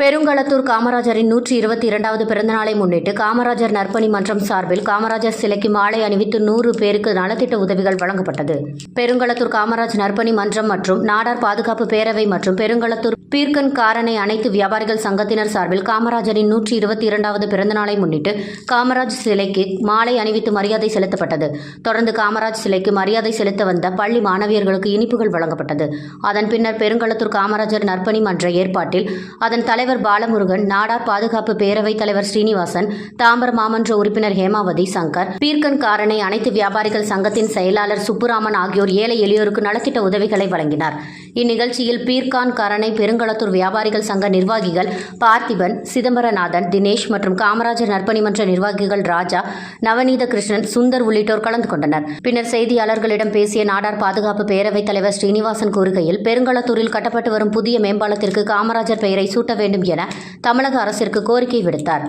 பெருங்களத்தூர் காமராஜரின் 122வது பிறந்தநாளை முன்னிட்டு காமராஜர் நற்பணி மன்றம் சார்பில் காமராஜர் சிலைக்கு மாலை அணிவித்து 100 பேருக்கு நலத்திட்ட உதவிகள் வழங்கப்பட்டது. பெருங்களத்தூர் காமராஜ் நற்பணி மன்றம் மற்றும் நாடார் பாதுகாப்பு பேரவை மற்றும் பெருங்களத்தூர் பீர்க்கன் காரணை அனைத்து வியாபாரிகள் சங்கத்தினர் சார்பில் காமராஜரின் 122வது பிறந்தநாளை முன்னிட்டு காமராஜ் சிலைக்கு மாலை அணிவித்து மரியாதை செலுத்தப்பட்டது. தொடர்ந்து காமராஜ் சிலைக்கு மரியாதை செலுத்த வந்த பள்ளி மாணவியர்களுக்கு இனிப்புகள் வழங்கப்பட்டது. அதன் பின்னர் பெருங்களத்தூர் காமராஜர் நற்பணி மன்ற ஏற்பாட்டில் அதன் தலைவர் பாலமுருகன், நாடார் பாதுகாப்பு பேரவைத் தலைவர் ஸ்ரீனிவாசன், தாம்பரம் மாமன்ற உறுப்பினர் ஹேமாவதி சங்கர், பீர்க்கன் காரணை அனைத்து வியாபாரிகள் சங்கத்தின் செயலாளர் சுப்புராமன் ஆகியோர் ஏழை எளியோருக்கு நலத்திட்ட உதவிகளை வழங்கினார். இந்நிகழ்ச்சியில் பீர்க்கான் காரணை பெருங்களத்தூர் வியாபாரிகள் சங்க நிர்வாகிகள் பார்த்திபன், சிதம்பரநாதன், தினேஷ் மற்றும் காமராஜர் நற்பணி மன்ற நிர்வாகிகள் ராஜா, நவநீத கிருஷ்ணன், சுந்தர் உள்ளிட்டோர் கலந்து கொண்டனர். பின்னர் செய்தியாளர்களிடம் பேசிய நாடார் பாதுகாப்பு பேரவைத் தலைவர் ஸ்ரீனிவாசன் கூறுகையில், பெருங்களத்தூரில் கட்டப்பட்டு வரும் புதிய மேம்பாலத்திற்கு காமராஜர் பெயரை சூட்ட வேண்டும் என தமிழக அரசிற்கு கோரிக்கை விடுத்தார்.